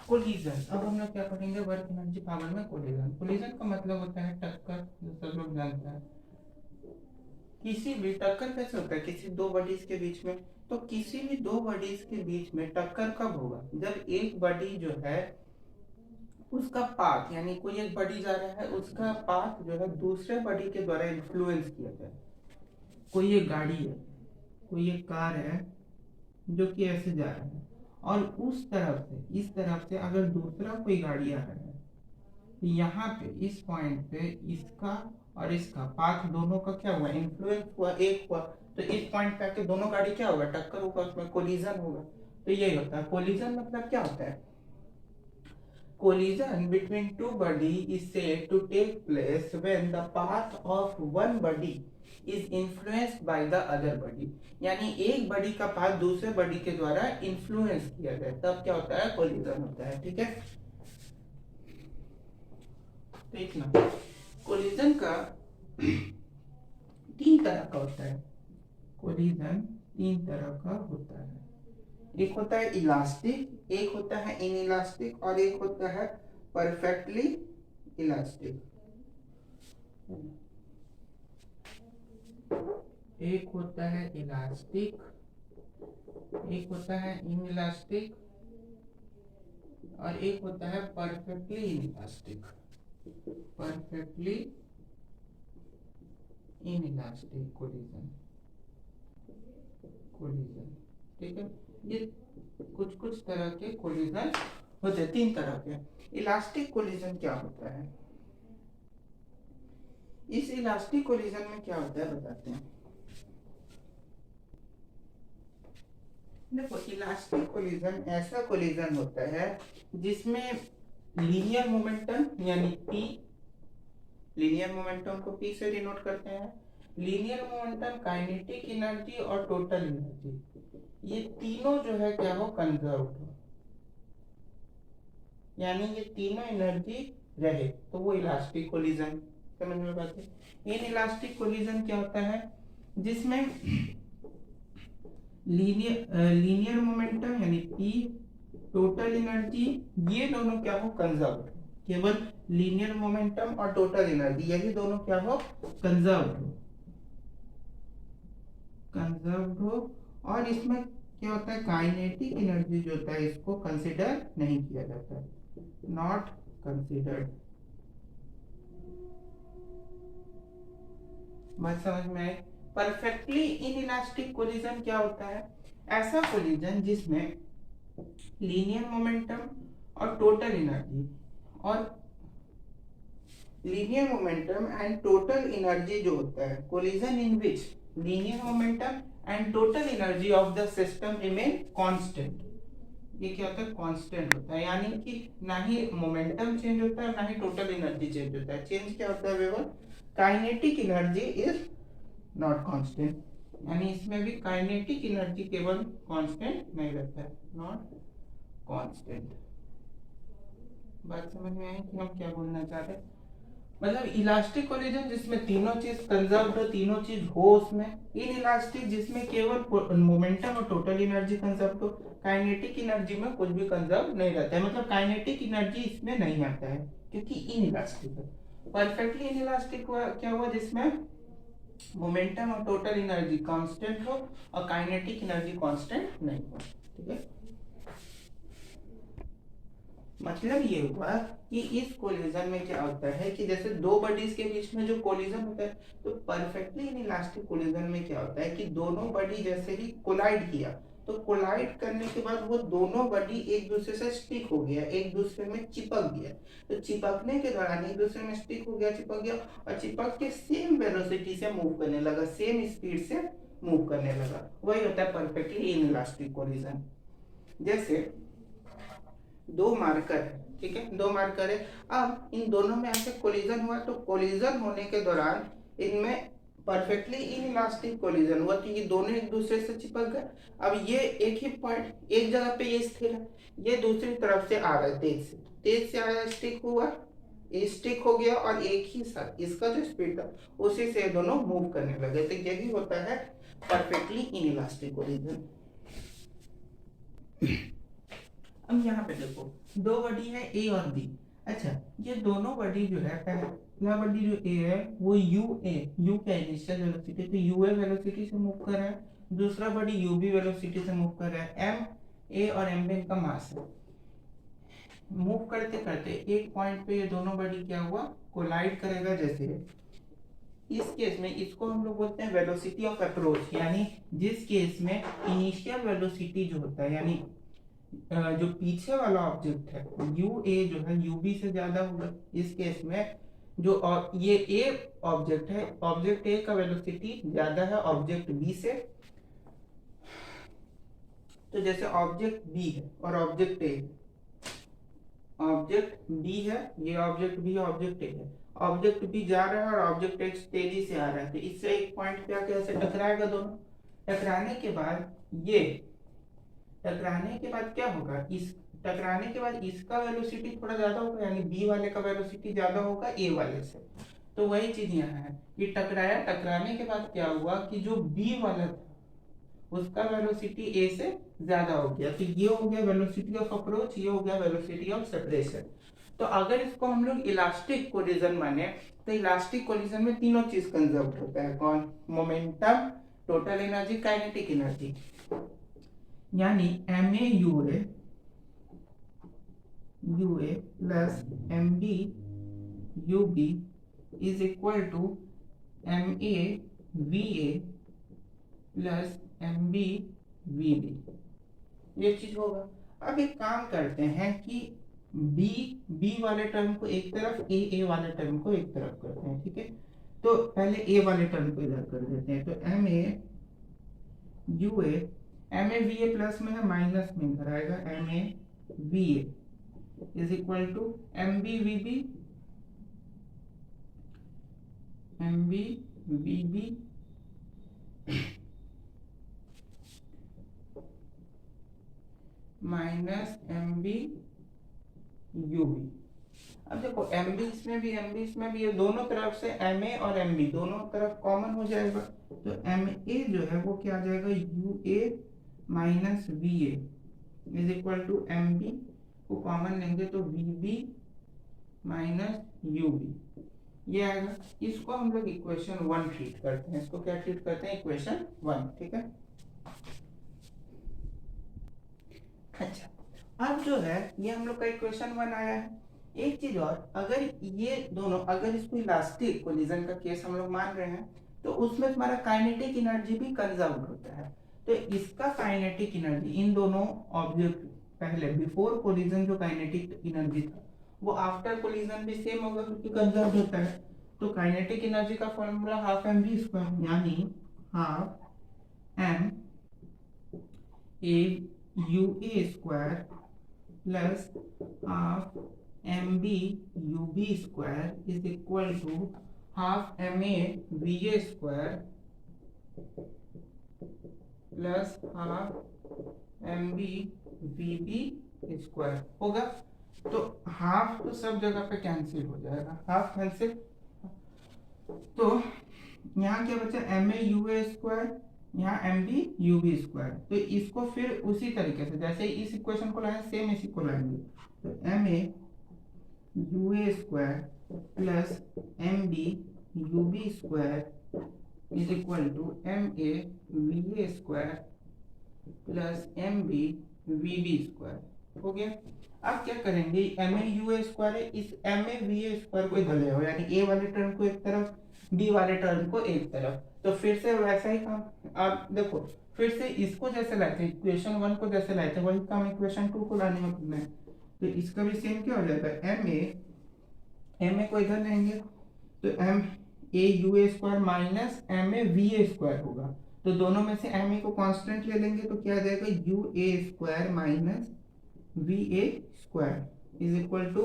Collision, अब हम लोग क्या पढ़ेंगे, वर्क एनर्जी पावर में कोलिजन। कोलिजन का मतलब होता है टक्कर, जो सब लोग जानते हैं। किसी भी टक्कर कैसे होता है, किसी दो बॉडीज के बीच में। तो किसी भी दो बॉडीज के बीच में टक्कर कब होगा, जब एक बॉडी जो है उसका पाथ, यानी कोई एक बॉडी जा रहा है, उसका पाथ जो है दूसरे बॉडी के द्वारा इन्फ्लुएंस किया जाए। कोई एक गाड़ी है, कोई एक कार है जो कि ऐसे जा रहा है, और उस तरफ से, इस तरफ से अगर दूसरा कोई गाड़ी आ रहा है, तो यहाँ पे इस पॉइंट पे इसका और इसका पाथ दोनों का क्या हुआ, इन्फ्लुएंस हुआ, एक हुआ। तो इस पॉइंट पे आके दोनों गाड़ी क्या होगा, टक्कर होगा, उसमें कोलिजन होगा। तो यही होता है कोलिजन। मतलब क्या होता है, collision between two body is said to take place when the path of one body is influenced by the other body। यानी एक बॉडी का पाथ दूसरे बॉडी के द्वारा इन्फ्लुएंस किया जाए, तब क्या होता है, कोलिजन होता है। ठीक है, देखना कोलिजन का तीन तरह का होता है। कोलिजन तीन तरह का होता है। एक होता है इलास्टिक, एक होता है इनइलास्टिक, और एक होता है परफेक्टली इलास्टिक। एक होता है इलास्टिक, एक होता है इनइलास्टिक, और एक होता है perfectly inelastic. Perfectly inelastic collision. Collision, ठीक है। ये कुछ कुछ तरह के कोलिजन होते हैं, तीन तरह के। इलास्टिक कोलिजन क्या होता है, इस इलास्टिक कोलिजन में क्या होता है बताते हैं। देखो, इलास्टिक कोलिजन ऐसा कोलिजन होता है जिसमें लीनियर मोमेंटम यानी P, लीनियर मोमेंटम को P से डिनोट करते हैं, लीनियर मोमेंटम, काइनेटिक एनर्जी और टोटल एनर्जी, ये तीनों जो है क्या हो, कंजर्व्ड हो, यानी ये तीनों एनर्जी रहे, तो वो इलास्टिक कोलिजन। समझ में बात है। इन इलास्टिक कोलिजन क्या होता है, जिसमें लीनियर मोमेंटम यानी P, टोटल एनर्जी, ये दोनों क्या हो, कंजर्व्ड। केवल लीनियर मोमेंटम और टोटल एनर्जी, यही दोनों क्या हो, कंजर्व्ड हो, कंजर्व्ड हो। और इसमें क्या होता है, काइनेटिक एनर्जी जो होता है इसको कंसिडर नहीं किया जाता है, नॉट कंसिडर्ड। बात समझ में आए। परफेक्टली इनइलास्टिक कोलिजन क्या होता है, ऐसा कोलिजन जिसमें लीनियर मोमेंटम और टोटल एनर्जी, और linear momentum and total energy जो होता है, collision in which linear momentum and total energy of the system remain constant. ये क्या होता है, कांस्टेंट होता है, यानी कि ना ही मोमेंटम चेंज होता है ना ही टोटल एनर्जी चेंज होता है। चेंज क्या होता है केवल, kinetic energy is not constant, यानी इसमें भी काइनेटिक एनर्जी केवल कांस्टेंट नहीं रहता है, नॉट कांस्टेंट। बात समझ में आई कि हम क्या बोलना चाह रहे हैं। मतलब इलास्टिक कोलिजन जिसमें तीनों चीज कंजर्व्ड हो, तीनों चीज हो उसमें। इन इलास्टिक जिसमें केवल मोमेंटम और टोटल एनर्जी कंजर्व्ड हो, काइनेटिक एनर्जी में कुछ भी कंजर्व नहीं रहता है, मतलब काइनेटिक एनर्जी इसमें नहीं आता है क्योंकि इन इलास्टिक है। परफेक्टली इन इलास्टिक क्या हुआ, जिसमें मोमेंटम और टोटल एनर्जी कांस्टेंट हो और काइनेटिक एनर्जी कांस्टेंट नहीं हो। ठीक है, मतलब ये हुआ कि इस कोलिजन में क्या होता है कि जैसे दो बॉडीज के बीच में जो कोलिजन होता है, तो परफेक्टली इनइलास्टिक कोलिजन में क्या होता है कि दोनों बॉडी जैसे ही कोलाइड किया, तो कोलाइड करने के बाद वो दोनों बॉडी एक दूसरे से स्टिक हो गया, एक दूसरे में चिपक गया। तो चिपकने के दौरान एक दूसरे में स्टिक हो गया, चिपक गया, और चिपक के सेम वेलोसिटी से मूव करने लगा, सेम स्पीड से मूव करने लगा, वही होता है परफेक्टली इनइलास्टिक कोलिजन। जैसे दो मार्कर है, ठीक है, दो मार्कर है, अब इन दोनों में ऐसे कोलिजन हुआ, तो कोलिजन होने के दौरान इनमें परफेक्टली इनइलास्टिक कोलिजन हुआ, तो ये दोनों एक दूसरे से चिपक गए। अब ये एक ही पॉइंट, एक जगह पे ये स्थिर है, ये दूसरी तरफ से आ रहा है, तेज से आया, स्टिक हुआ, ये स्टिक हो गया, और एक ही साथ इसका जो स्पीड था उसी से दोनों मूव करने लगे। तो यही होता है परफेक्टली इनइलास्टिक कोलिजन। अब अब यहाँ पे देखो दो बॉडी है ए और बी। अच्छा, ये दोनों बॉडी जो है, पहला बॉडी जो ए है वो यू का इनिशियल वेलोसिटी, तो यूए वेलोसिटी से मूव कर रहा है, दूसरा बॉडी यूबी वेलोसिटी से मूव कर रहा है। एम ए और एम बी का मास है। मूव करते करते एक पॉइंट पे ये दोनों बॉडी क्या हुआ, कोलाइड करेगा। जैसे इस केस में इसको हम लोग बोलते हैं वेलोसिटी ऑफ अप्रोच, यानी जिस केस में इनिशियल वेलोसिटी जो होता है, यानी जो पीछे वाला ऑब्जेक्ट है यू ए जो है यू बी से ज्यादा होगा। इस केस में जो ये ए ऑब्जेक्ट है, ऑब्जेक्ट ए का वेलोसिटी ज्यादा है ऑब्जेक्ट बी से। तो जैसे ऑब्जेक्ट बी है और ऑब्जेक्ट ए, ऑब्जेक्ट बी है, ये ऑब्जेक्ट बी ऑब्जेक्ट ए है, ऑब्जेक्ट बी जा रहा है और ऑब्जेक्ट एक्स तेजी से आ रहा है, तो इससे एक पॉइंट पे आके ऐसे टकराएगा दोनों। टकराने के बाद ये, टकराने के बाद क्या होगा, इस टकराने के बाद इसका वेलोसिटी थोड़ा ज्यादा होगा, यानी बी वाले का वेलोसिटी ज्यादा होगा ए वाले से। तो वही चीज यहाँ है कि टकराया, टकराने के बाद क्या हुआ कि जो बी वाला था उसका वेलोसिटी ए से ज्यादा हो गया, तो ये हो गया वेलोसिटी ऑफ अप्रोच, ये हो गया वेलोसिटी ऑफ सेपरेशन। तो अगर इसको हम लोग इलास्टिक कोलिजन माने, तो इलास्टिक कोलिजन में तीनों चीज कंजर्व होता है। कौन? Momentum, total energy, kinetic energy. यानी ma ua plus mb ub is equal to ma va plus mb vb, ये चीज होगा। अब एक काम करते हैं कि बी वाले टर्म को एक तरफ, ए वाले टर्म को एक तरफ करते हैं, ठीक है। तो पहले ए वाले टर्म को इधर कर देते हैं, तो M A U A plus में है, माइनस में इधर आएगा, M A V A is equal to M B V B, M B V B minus M B U B. अब देखो एम बी इसमें भी, एम बी इसमें भी, ये दोनों तरफ से एम ए और एम बी दोनों तरफ कॉमन हो जाएगा, तो एम ए जो है वो क्या आ जाएगा, U A minus V A is equal to M B को कॉमन लेंगे तो V B minus U B, ये आएगा। इसको हम लोग इक्वेशन 1 ट्रीट करते हैं। इसको क्या ट्रीट करते हैं? इक्वेशन 1, ठीक है। अच्छा, अब जो है ये हम लोग का इक्वेशन 1 आया है। एक चीज और, अगर ये दोनों, अगर इसको इलास्टिक कोलिजन का केस हम लोग मान रहे हैं, तो उसमें तुम्हारा काइनेटिक एनर्जी भी कंजर्व होता है। तो इसका काइनेटिक एनर्जी इन दोनों ऑब्जेक्ट, पहले बिफोर कोलिजन जो काइनेटिक एनर्जी था वो आफ्टर कोलिजन भी सेम होगा क्योंकि कंजर्व होता है। तो काइनेटिक एनर्जी का formula half M B square, यानी half M A U A square plus half M B U B square is equal to half M A V A square plus half M B V B square होगा। तो half तो सब जगह पे cancel हो जाएगा, half cancel. तो यहाँ क्या बचा, M A U A square, यहाँ M B U B square. तो इसको फिर उसी तरीके से जैसे इस इक्वेशन को लाए सेम इसी को लाएंगे, तो M A U A square plus M B U B square is equal to M A V A square plus M B V B square हो गया। अब क्या करेंगे, M A U A square है, इस M A V A square को इधर ले आओ, यानी ए वाले टर्म को एक तरफ, बी वाले टर्म को एक तरफ। तो फिर से वैसा ही काम, अब देखो फिर से इसको जैसे लाए थे, इक्वेशन 1 को जैसे लाए थे, वही काम इक्वेशन 2 को लाने में करना है। तो इसका भी सेम क्या हो जाएगा, एम ए को इधर लेंगे तो M A U A square minus M A V A square होगा। तो दोनों में से एम ए को कांस्टेंट ले लेंगे तो क्या आ जाएगा, U A square minus V A square is equal to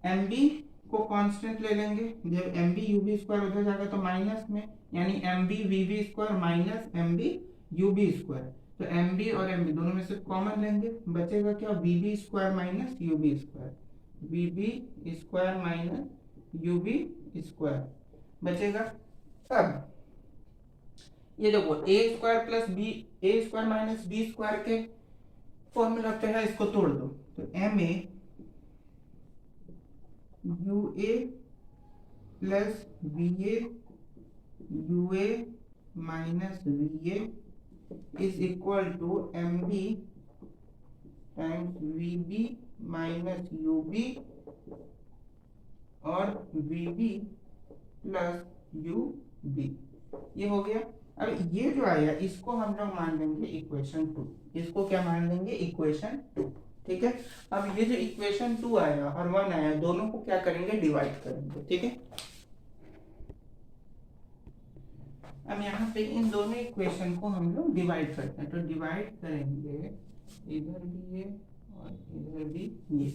M B को कांस्टेंट ले लेंगे, जब M B U B square उधर जाएगा तो माइनस में, यानी M B V B square minus M B U B square. तो एम बी और एम बी दोनों में से कॉमन लेंगे, बचेगा क्या, V B square minus U B square, V B square minus U B square बचेगा। अब ये देखो A square plus B, A square minus B square के फॉर्मूला पे है, इसको तोड़ दो। तो M A U A plus V A U A minus V A is equal to M B times V B minus U B और V B plus U B. ये हो गया। अब ये जो आया इसको हम लोग मान लेंगे इक्वेशन 2। इसको क्या मान लेंगे? इक्वेशन 2। ठीक है। अब ये जो इक्वेशन 2 आया और 1 आया, दोनों को क्या करेंगे? डिवाइड करेंगे। ठीक है। अब यहाँ पे इन दोनों इक्वेशन को हम लोग डिवाइड करते हैं। तो डिवाइड करेंगे, इधर भी ये और इधर भी ये।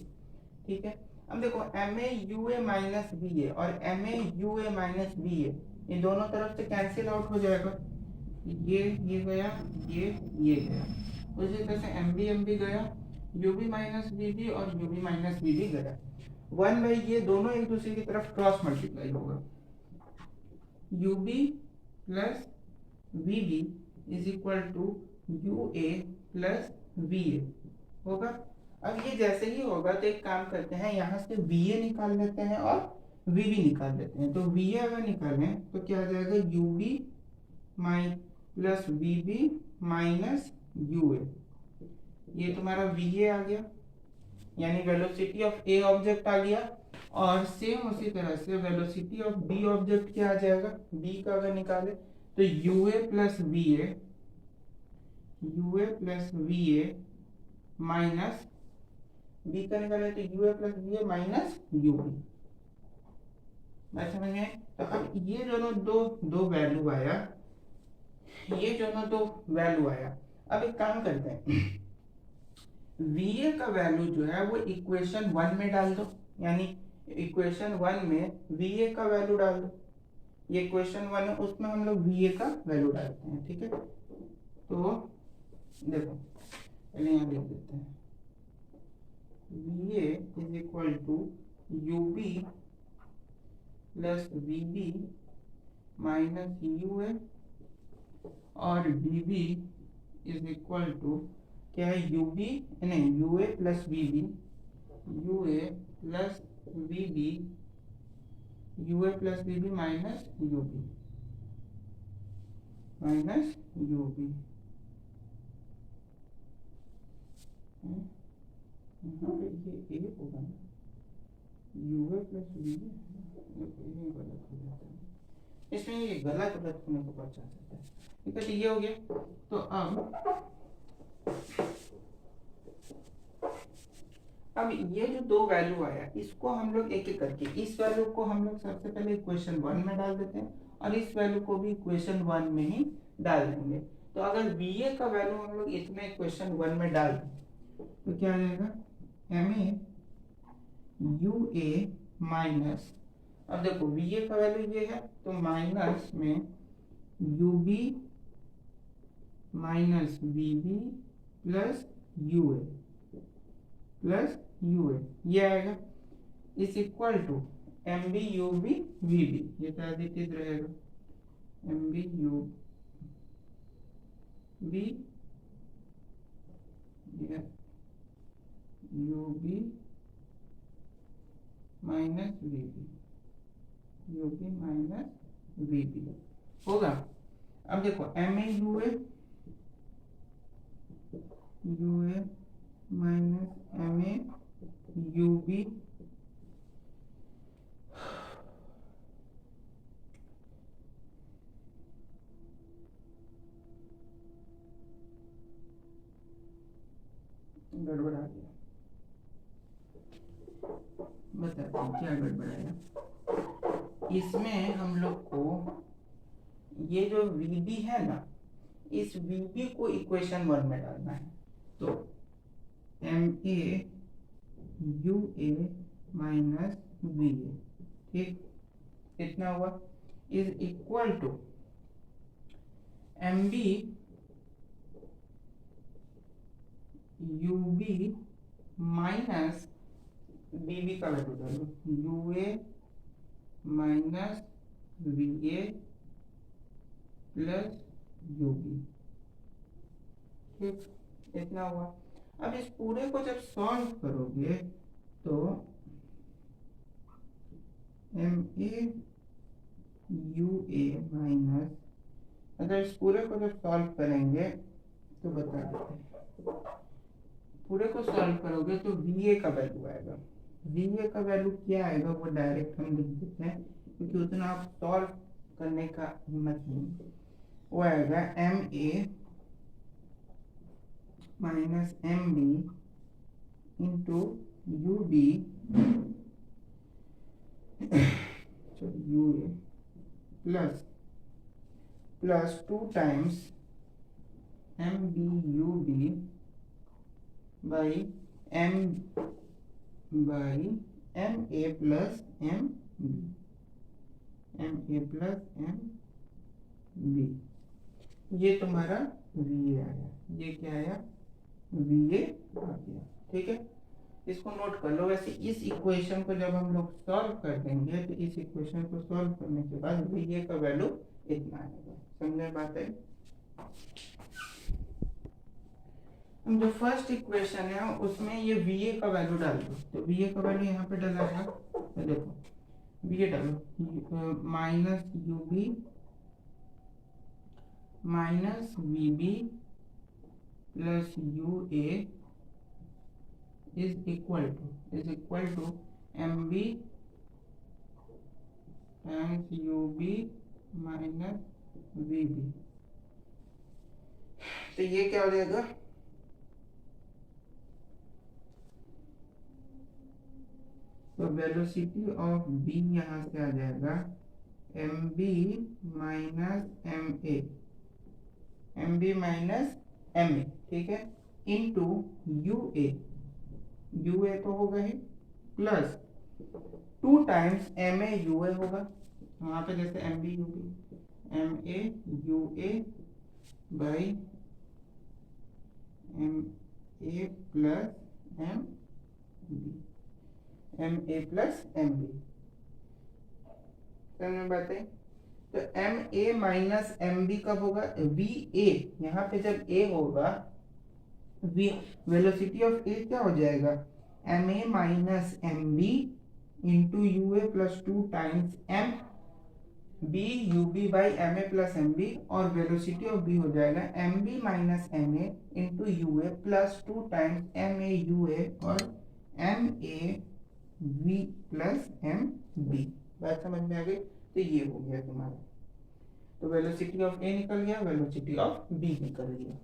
ठीक है। अब देखो M A U A minus B A और M A U A minus B A, ये दोनों तरफ से कैंसिल आउट हो जाएगा। ये गया, ये गया। उसी तरह से एम बी गया, U B minus B B और U B minus B B गया। 1 बाई ये दोनों एक दूसरे की तरफ क्रॉस मल्टीप्लाई होगा। U B plus V B is equal to U A plus V A होगा। अब ये जैसे ही होगा तो एक काम करते हैं, यहाँ से वी ए निकाल लेते हैं और वी बी निकाल लेते हैं। तो वी ए अगर निकालें तो क्या आ जाएगा? U B plus V B minus U A. ये तुम्हारा वी ए आ गया, यानी वेलोसिटी ऑफ ए ऑब्जेक्ट आ गया। और सेम उसी तरह से वेलोसिटी ऑफ बी ऑब्जेक्ट क्या आ जाएगा? बी का अगर निकाले तो U A plus V A minus B का निकाले तो U A plus V A minus U B. बात समझ में? तो अब ये दो वैल्यू आया, ये दो वैल्यू आया। अब एक काम करते हैं, VA का वैल्यू जो है वो इक्वेशन 1 में डाल दो, यानी इक्वेशन 1 में VA का वैल्यू डाल दो। ये इक्वेशन 1 है, उसमें हम लोग VA का वैल्यू डालते हैं। ठीक है। तो देखो पहले यहाँ लिख देते हैं, VA is equal to UB plus VB minus UA और VB इज इक्वल टू क्या है? UB नहीं, UA plus VB, UA plus VB, UA plus VB minus UB minus UB। यहाँ पे ये A होगा ना, UA प्लस VB, ये गलत हो जाता है, इसमें ये गलत होने को बचा सकता है। ठीक है। ये हो गया। तो अब ये जो दो वैल्यू आया, इसको हम लोग एक एक करके, इस वैल्यू को हम लोग सबसे पहले इक्वेशन 1 में डाल देते हैं और इस वैल्यू को भी इक्वेशन 1 में ही डाल देंगे। तो अगर VA का वैल्यू हम लोग इसमें इक्वेशन 1 में डाल दें तो क्या आ जाएगा? MA UA माइनस, अब देखो VA का वैल्यू ये है तो माइनस में UB minus VB plus UA ये आएगा, is equal to MB UB VB, ये तो एडिटिव रहेगा, MB UB UB minus VB minus VB होगा। अब देखो MA UA minus MA UB गड़बड़ आ गया, बताते हैं क्या गड़बड़ आया। इसमें हम लोग को ये जो VB है ना, इस VB को इक्वेशन 1 में डालना है। तो MA UA माइनस VA, ठीक, इतना हुआ, is equal to MB UB minus BB का वैल्यू डालो, UA minus VA plus UB, ठीक, इतना हुआ। अब इस पूरे को जब सॉल्व करोगे तो M A U A minus, अगर इस पूरे को जब सॉल्व करेंगे तो बता देते हैं, पूरे को सॉल्व करोगे तो वी ए का वैल्यू आएगा। वी ए का वैल्यू क्या आएगा वो डायरेक्ट हम लिख देते हैं, क्योंकि उतना आप सॉल्व करने का हिम्मत नहीं। वो आएगा M A minus M B into U B U A plus 2 times M B U B by M A plus M B. ये तुम्हारा वी ए आया, ये क्या आया, वी ए आ गया। ठीक है, इसको नोट कर लो। वैसे इस इक्वेशन को जब हम लोग सॉल्व कर देंगे तो इस इक्वेशन को सॉल्व करने के बाद वी ए का वैल्यू इतना आएगा। समझे बात है? हम जो फर्स्ट इक्वेशन है उसमें ये वी ए का वैल्यू डाल दो, तो वी ए का वैल्यू यहाँ पे डाला था, तो देखो वी ए डालो minus U B minus V B plus U A is equal to M B times U B minus V B. तो ये क्या हो जाएगा, तो वेलोसिटी ऑफ बी यहां से आ जाएगा M B minus M B minus M A, ठीक है, इंटू यू ए तो होगा ही, plus 2 times M A U A होगा, वहां पे जैसे M B U A by M A plus M B, M A plus M B. समझ बात है? तो M A minus M B कब होगा, वी ए, यहाँ पे जब ए होगा वी वेलोसिटी ऑफ ए क्या हो जाएगा, M A minus M B into U A plus 2 times M B U B by M A plus M B, और वेलोसिटी ऑफ बी हो जाएगा M B minus M A into U A plus 2 times M A U A और M A V plus M B. बात समझ में आ गई? तो ये हो गया तुम्हारा, तो वेलोसिटी ऑफ ए निकल गया, वेलोसिटी ऑफ बी निकल गया।